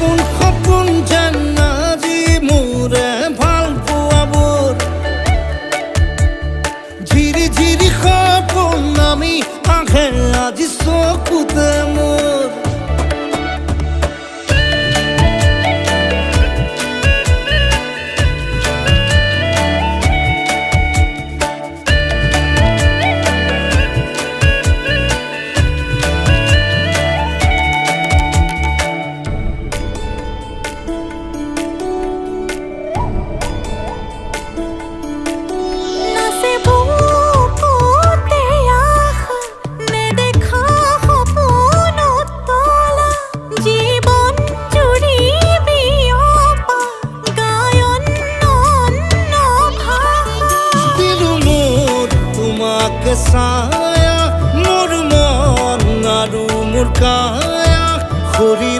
সপোন যেন আজি মোৰে ভাল পোৱাবোৰ ঝিৰি ঝিৰি সপোন আমি আহে আজি চকুতে মোৰ ছায়া মোৰ মন আৰু মোৰ কায়া শৰীৰ